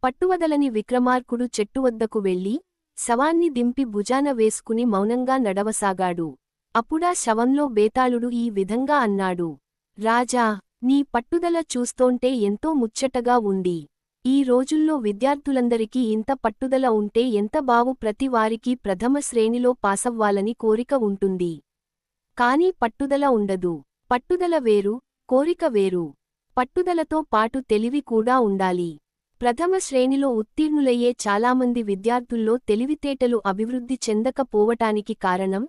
పట్టువదలని విక్రమార్కుడు చెట్టువద్దకు వెళ్లి శవాన్ని దింపి భుజాన వేసుకుని మౌనంగా నడవసాగాడు. అప్పుడా శవంలో బేతాళుడు ఈ విధంగా అన్నాడు. రాజా, నీ పట్టుదల చూస్తోంటే ఎంతో ముచ్చటగా ఉంది. ఈ రోజుల్లో విద్యార్థులందరికీ ఇంత పట్టుదల ఉంటే ఎంత బావు. ప్రతి వారికీ ప్రథమ శ్రేణిలో పాసవ్వాలని కోరిక ఉంటుంది. కాని పట్టుదల ఉండదు. పట్టుదల వేరు, కోరిక వేరు. పట్టుదలతో పాటు తెలివి కూడా ఉండాలి. ప్రథమ శ్రేణిలో ఉత్తీర్ణులయ్యే చాలామంది విద్యార్థుల్లో తెలివితేటలు అభివృద్ధి చెందకపోవటానికి కారణం,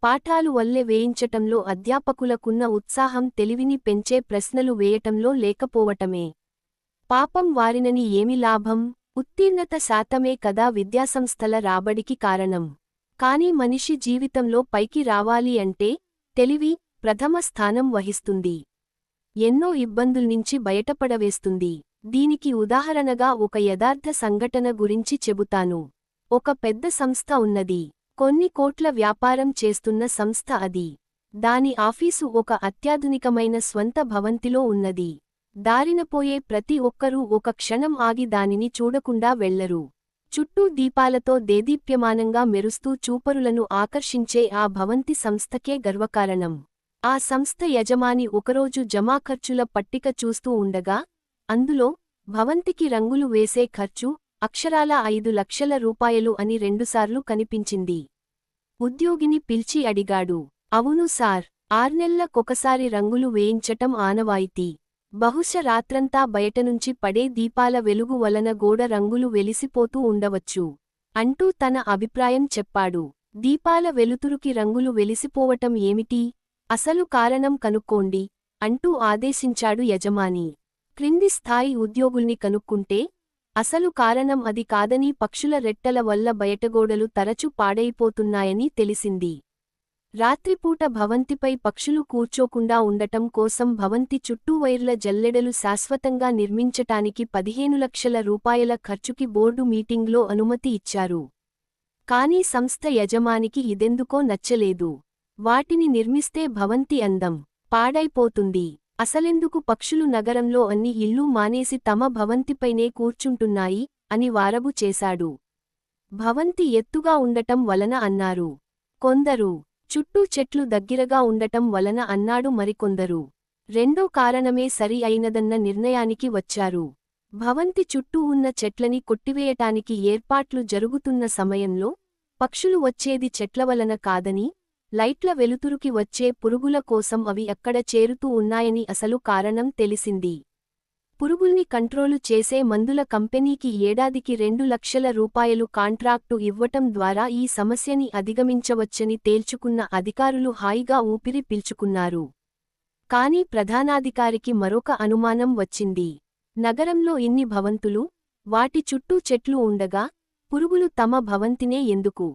పాఠాలు వల్లె వేయించటంలో అధ్యాపకులకున్న ఉత్సాహం తెలివిని పెంచే ప్రశ్నలు వేయటంలో లేకపోవటమే. పాపం వారినని ఏమి లాభం? ఉత్తీర్ణత శాతమే కదా విద్యాసంస్థల రాబడికి కారణం. కాని మనిషి జీవితంలో పైకి రావాలి అంటే తెలివి ప్రథమ స్థానం వహిస్తుంది. ఎన్నో ఇబ్బందుల్నించి బయటపడవేస్తుంది. దీనికి ఉదాహరణగా ఒక యథార్థ సంఘటన గురించి చెబుతాను. ఒక పెద్ద సంస్థ ఉన్నది. కొన్ని కోట్ల వ్యాపారం చేస్తున్న సంస్థ అది. దాని ఆఫీసు ఒక అత్యాధునికమైన స్వంత భవంతిలో ఉన్నది. దారినపోయే ప్రతి ఒక్కరూ ఒక క్షణం ఆగి దానిని చూడకుండా వెళ్లరు. చుట్టూ దీపాలతో దేదీప్యమానంగా మెరుస్తూ చూపరులను ఆకర్షించే ఆ భవంతి సంస్థకే గర్వకారణం. ఆ సంస్థ యజమాని ఒకరోజు జమాఖర్చుల పట్టిక చూస్తూ ఉండగా అందులో భవంతికి రంగులు వేసే ఖర్చు అక్షరాలా 5 లక్షల రూపాయలు అని రెండుసార్లు కనిపించింది. ఉద్యోగిని పిల్చి అడిగాడు. అవును సార్, 6 నెలలకొకసారి రంగులు వేయించటం ఆనవాయితీ. బహుశ రాత్రంతా బయటనుంచి పడే దీపాల వెలుగు వలన గోడ రంగులు వెలిసిపోతూ ఉండవచ్చు అంటూ తన అభిప్రాయం చెప్పాడు. దీపాల వెలుతురుకి రంగులు వెలిసిపోవటం ఏమిటి? అసలు కారణం కనుక్కోండి అంటూ ఆదేశించాడు యజమాని. క్రింది స్థాయి ఉద్యోగుల్ని కనుక్కుంటే అసలు కారణం అది కాదని, పక్షుల రెట్టల వల్ల బయటగోడలు తరచు పాడైపోతున్నాయని తెలిసింది. రాత్రిపూట భవంతిపై పక్షులు కూర్చోకుండా ఉండటం కోసం భవంతి చుట్టూ వైర్ల జల్లెడలు శాశ్వతంగా నిర్మించటానికి 15 లక్షల రూపాయల ఖర్చుకి బోర్డు మీటింగ్లో అనుమతి ఇచ్చారు. కానీ సంస్థ యజమానికి ఇదెందుకో నచ్చలేదు. వాటిని నిర్మిస్తే భవంతి అందం పాడైపోతుంది. అసలెందుకు పక్షులు నగరంలో అన్ని ఇళ్ళు మానేసి తమ భవంతిపైనే కూర్చుంటున్నాయి అని వారబు చేశాడు. భవంతి ఎత్తుగా ఉండటం వలన అన్నారు కొందరు. చుట్టూ చెట్లు దగ్గరగా ఉండటం వలన అన్నాడు మరికొందరు. రెండో కారణమే సరి అయినదన్న నిర్ణయానికి వచ్చారు. భవంతి చుట్టూ ఉన్న చెట్లని కొట్టివేయటానికి ఏర్పాట్లు జరుగుతున్న సమయంలో పక్షులు వచ్చేది చెట్లవలన కాదని, లైట్ల వెలుతురుకి వచ్చే పురుగుల కోసం అవి అక్కడ చేరుతూ ఉన్నాయని అసలు కారణం తెలిసింది. పురుగుల్ని కంట్రోలు చేసే మందుల కంపెనీకి ఏడాదికి 2 లక్షల రూపాయలు కాంట్రాక్టు ఇవ్వటం ద్వారా ఈ సమస్యని అధిగమించవచ్చని తేల్చుకున్న అధికారులు హాయిగా ఊపిరి పీల్చుకున్నారు. కానీ ప్రధానాధికారికి మరొక అనుమానం వచ్చింది. నగరంలో ఇన్ని భవంతులు, వాటి చుట్టూ చెట్లు ఉండగా పురుగులు తమ భవంతినే ఎందుకు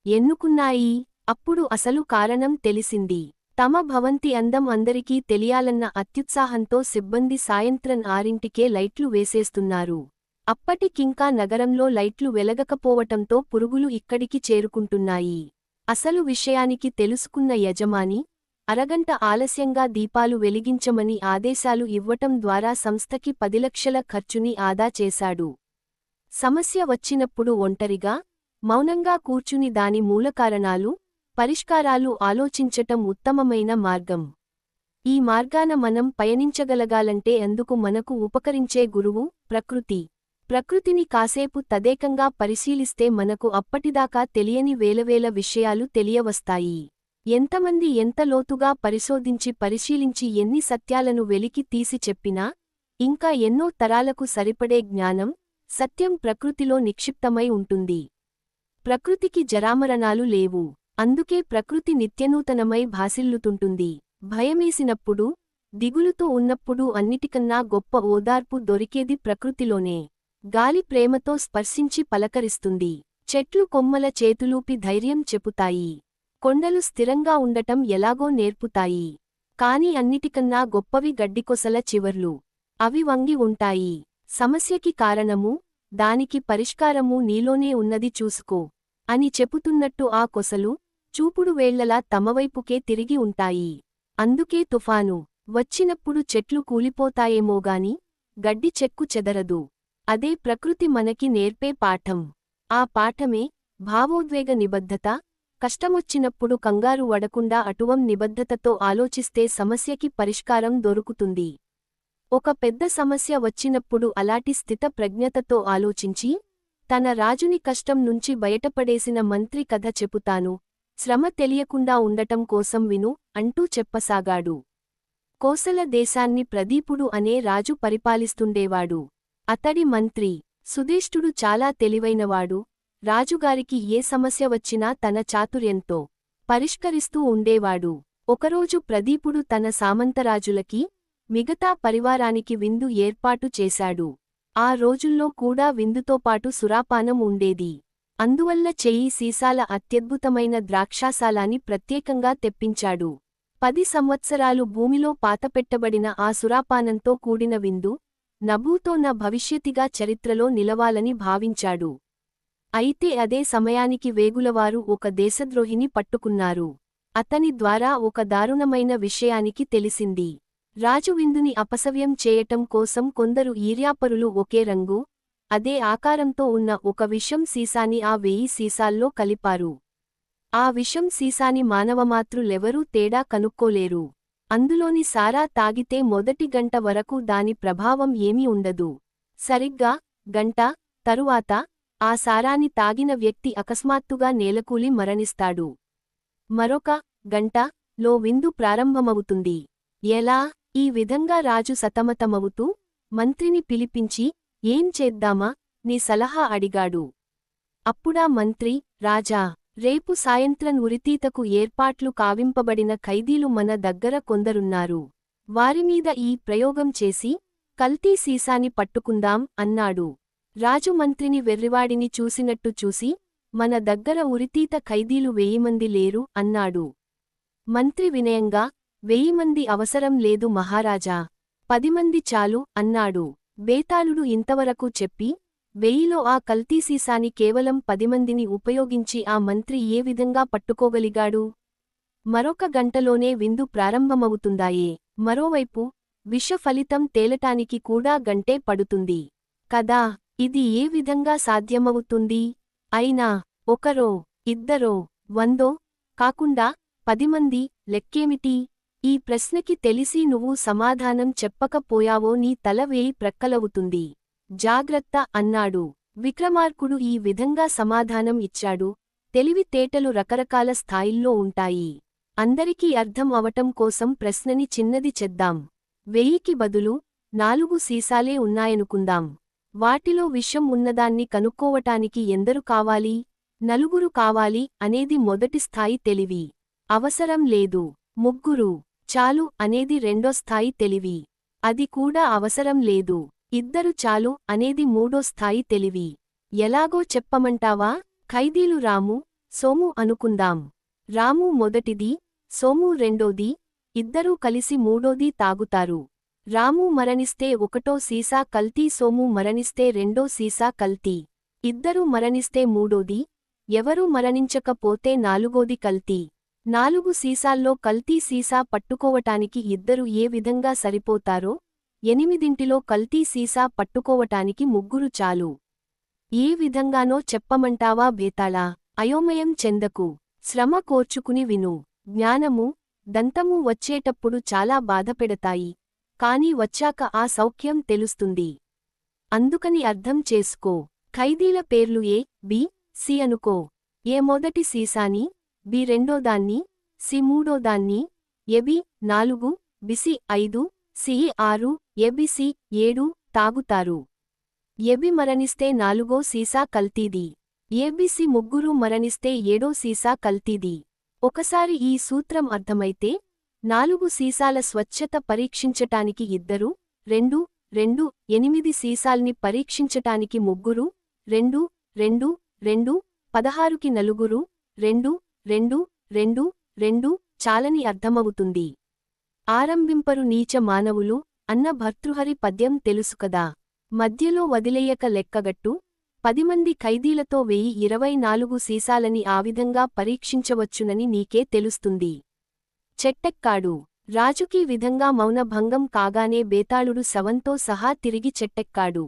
ఎన్నుకున్నాయి? అప్పుడు అసలు కారణం తెలిసింది. తమ భవంతి అందం అందరికీ తెలియాలన్న అత్యుత్సాహంతో సిబ్బంది సాయంత్రం 6ంటికే లైట్లు వేసేస్తున్నారు. అప్పటికింకా నగరంలో లైట్లు వెలగకపోవటంతో పురుగులు ఇక్కడికి చేరుకుంటున్నాయి. అసలు విషయానికి తెలుసుకున్న యజమాని అరగంట ఆలస్యంగా దీపాలు వెలిగించమని ఆదేశాలు ఇవ్వటం ద్వారా సంస్థకి 10 లక్షల ఖర్చుని ఆదా చేశాడు. సమస్య వచ్చినప్పుడు ఒంటరిగా, మౌనంగా కూర్చుని దాని మూలకారణాలు, పరిష్కారాలు ఆలోచించటం ఉత్తమమైన మార్గం. ఈ మార్గాన మనం పయనించగలగాలంటే అందుకు మనకు ఉపకరించే గురువు ప్రకృతి. ప్రకృతిని కాసేపు తదేకంగా పరిశీలిస్తే మనకు అప్పటిదాకా తెలియని వేలవేల విషయాలు తెలియవస్తాయి. ఎంతమంది ఎంత లోతుగా పరిశీలించి ఎన్ని సత్యాలను వెలికి తీసి చెప్పినా ఇంకా ఎన్నో తరాలకు సరిపడే జ్ఞానం, సత్యం ప్రకృతిలో నిక్షిప్తమై ఉంటుంది. ప్రకృతికి జరామరణాలు లేవు. అందుకే ప్రకృతి నిత్యనూతనమై భాసిల్లుతుంటుంది. భయమేసినప్పుడు, దిగులుతో ఉన్నప్పుడు అన్నిటికన్నా గొప్ప ఓదార్పు దొరికేది ప్రకృతిలోనే. గాలి ప్రేమతో స్పర్శించి పలకరిస్తుంది. చెట్లు కొమ్మల చేతులూపి ధైర్యం చెపుతాయి. కొండలు స్థిరంగా ఉండటం ఎలాగో నేర్పుతాయి. కాని అన్నిటికన్నా గొప్పవి గడ్డికొసల చివర్లు. అవి వంగి ఉంటాయి. సమస్యకి కారణమూ, దానికి పరిష్కారమూ నీలోనే ఉన్నది చూసుకో అని చెపుతున్నట్టు ఆ కొసలు చూపుడు వేళ్లలా తమవైపుకే తిరిగి ఉంటాయి. అందుకే తుఫాను వచ్చినప్పుడు చెట్లు కూలిపోతాయేమోగాని గడ్డి చెక్కు చెదరదు. అదే ప్రకృతి మనకి నేర్పే పాఠం. ఆ పాఠమే భావోద్వేగ నిబద్ధత. కష్టమొచ్చినప్పుడు కంగారు వడకుండా అటువం నిబద్ధతతో ఆలోచిస్తే సమస్యకి పరిష్కారం దొరుకుతుంది. ఒక పెద్ద సమస్య వచ్చినప్పుడు అలాంటి స్థిత ప్రజ్ఞతతో ఆలోచించి, తన రాజుని కష్టం నుంచి బయటపడేసిన మంత్రి కథ చెపుతాను, శ్రమ తెలియకుండా ఉండటం కోసం విను అంటూ చెప్పసాగాడు. కోసల దేశాన్ని ప్రదీపుడు అనే రాజు పరిపాలిస్తుండేవాడు. అతడి మంత్రి సుధేష్ఠుడు చాలా తెలివైనవాడు. రాజుగారికి ఏ సమస్య వచ్చినా తన చాతుర్యంతో పరిష్కరిస్తూ ఉండేవాడు. ఒకరోజు ప్రదీపుడు తన సామంతరాజులకి, మిగతా పరివారానికి విందు ఏర్పాటు చేశాడు. ఆ రోజుల్లో కూడా విందుతోపాటు సురాపానం ఉండేది. అందువల్ల చెయ్యి సీసాల అత్యద్భుతమైన ద్రాక్షాసాలాన్ని ప్రత్యేకంగా తెప్పించాడు. 10 సంవత్సరాలు భూమిలో పాతపెట్టబడిన ఆ సురాపానంతో కూడిన విందు, నభూతో న భవిష్యతిగా చరిత్రలో నిలవాలని భావించాడు. అయితే అదే సమయానికి వేగులవారు ఒక దేశద్రోహిని పట్టుకున్నారు. అతని ద్వారా ఒక దారుణమైన విషయానికి తెలిసింది. రాజు విందుని అపసవ్యం చేయటం కోసం కొందరు ఈర్యాపరులు ఒకే రంగు, అదే ఆకారంతో ఉన్న ఒక విషం సీసాని ఆ 1000 సీసాల్లో కలిపారు. ఆ విషం సీసాని మానవమాతృలెవరూ తేడా కనుక్కోలేరు. అందులోని సారా తాగితే మొదటి గంట వరకు దాని ప్రభావం ఏమీ ఉండదు. సరిగ్గా గంట తరువాత ఆ సారాని తాగిన వ్యక్తి అకస్మాత్తుగా నేలకూలి మరణిస్తాడు. మరొక గంట లో విందు ప్రారంభమవుతుంది. ఎలా? ఈ విధంగా రాజు సతమతమవుతూ మంత్రిని పిలిపించి, ఏం చేద్దామా నీ సలహా అడిగాడు. అప్పుడా మంత్రి, రాజా, రేపు సాయంత్రం ఉరితీతకు ఏర్పాట్లు కావింపబడిన ఖైదీలు మన దగ్గర కొందరున్నారు. వారిమీద ఈ ప్రయోగం చేసి కల్తీ సీసాని పట్టుకుందాం అన్నాడు. రాజు మంత్రిని వెర్రివాడిని చూసినట్టు చూసి, మన దగ్గర ఉరితీత ఖైదీలు 1000 మంది లేరు అన్నాడు. మంత్రి వినయంగా, 1000 మంది అవసరం లేదు మహారాజా, 10 మంది చాలు అన్నాడు. బేతాళుడు ఇంతవరకు చెప్పి, 1000లో ఆ కల్తీ సీసాని కేవలం 10 మందిని ఉపయోగించి ఆ మంత్రి ఏ విధంగా పట్టుకోగలిగాడు? మరొక గంటలోనే విందు ప్రారంభమవుతుందాయే. మరోవైపు విష ఫలితం తేలటానికి కూడా గంటే పడుతుంది కదా. ఇది ఏ విధంగా సాధ్యమవుతుంది? అయినా ఒకరో ఇద్దరో 100 కాకుండా 10 మంది లెక్కేమిటి? ఈ ప్రశ్నకి తెలిసి నువ్వు సమాధానం చెప్పకపోయావో నీ తల 1000 ప్రక్కలవుతుంది. జాగ్రత్త అన్నాడు. విక్రమార్కుడు ఈ విధంగా సమాధానం ఇచ్చాడు. తెలివితేటలు రకరకాల స్థాయిల్లో ఉంటాయి. అందరికీ అర్థం అవటం కోసం ప్రశ్నని చిన్నది చేద్దాం. 1000కి బదులు 4 సీసాలే ఉన్నాయనుకుందాం. వాటిలో విషం ఉన్నదాన్ని కనుక్కోవటానికి ఎందరు కావాలి? 4 కావాలి అనేది మొదటి స్థాయి తెలివి. అవసరం లేదు. 3 చాలు అనేది రెండో స్థాయి తెలివి. అది కూడా అవసరం లేదు. 2 చాలు అనేది మూడో స్థాయి తెలివి. ఎలాగో చెప్పమంటావా? ఖైదీలు రాము, సోము అనుకుందాం. రాము మొదటిది, సోము రెండోది, ఇద్దరూ కలిసి మూడోది తాగుతారు. రాము మరణిస్తే ఒకటో సీసా కల్తీ, సోము మరణిస్తే రెండో సీసా కల్తీ. ఇద్దరు మరణిస్తే మూడోది, ఎవరూ మరణించకపోతే నాలుగోది కల్తీ. 4 సీసాల్లో కల్తీ సీసా పట్టుకోవటానికి ఇద్దరు ఏ విధంగా సరిపోతారో, 8లో కల్తీ సీసా పట్టుకోవటానికి 3 చాలు. ఏ విధంగానో చెప్పమంటావా బేతాళా? అయోమయం చెందకు. శ్రమ కోర్చుకుని విను. జ్ఞానము, దంతము వచ్చేటప్పుడు చాలా బాధపెడతాయి. కాని వచ్చాక ఆ సౌఖ్యం తెలుస్తుంది. అందుకని అర్థం చేసుకో. ఖైదీల పేర్లు ఏ, బి, సి అనుకో. ఏ మొదటి సీసాని, బి రెండోదాన్ని, సి మూడోదాన్ని, ఎబి 4, బిసి 5, సి 6, ఎబిసి 7 తాగుతారు. ఎబి మరణిస్తే 4 సీసా కల్తీది. ఏబిసి 3 మరణిస్తే 7 సీసా కల్తీది. ఒకసారి ఈ సూత్రం అర్థమైతే 4 సీసాల స్వచ్ఛత పరీక్షించటానికి 2, 2, 2, 8 సీసాల్ని పరీక్షించటానికి 3, 2, 2, 2, 16కి 4, 2, 2, 2, 2 చాలని అర్థమవుతుంది. ఆరంభింపరు నీచ మానవులు అన్న భర్తృహరి పద్యం తెలుసుకదా. మధ్యలో వదిలేయక లెక్కగట్టు. 10 మంది ఖైదీలతో 1024 సీసాలని ఆ విధంగా పరీక్షించవచ్చునని నీకే తెలుస్తుంది. చెట్టెక్కాడు. రాజుకీ విధంగా మౌనభంగం కాగానే బేతాళుడు శవంతో సహా తిరిగి చెట్టెక్కాడు.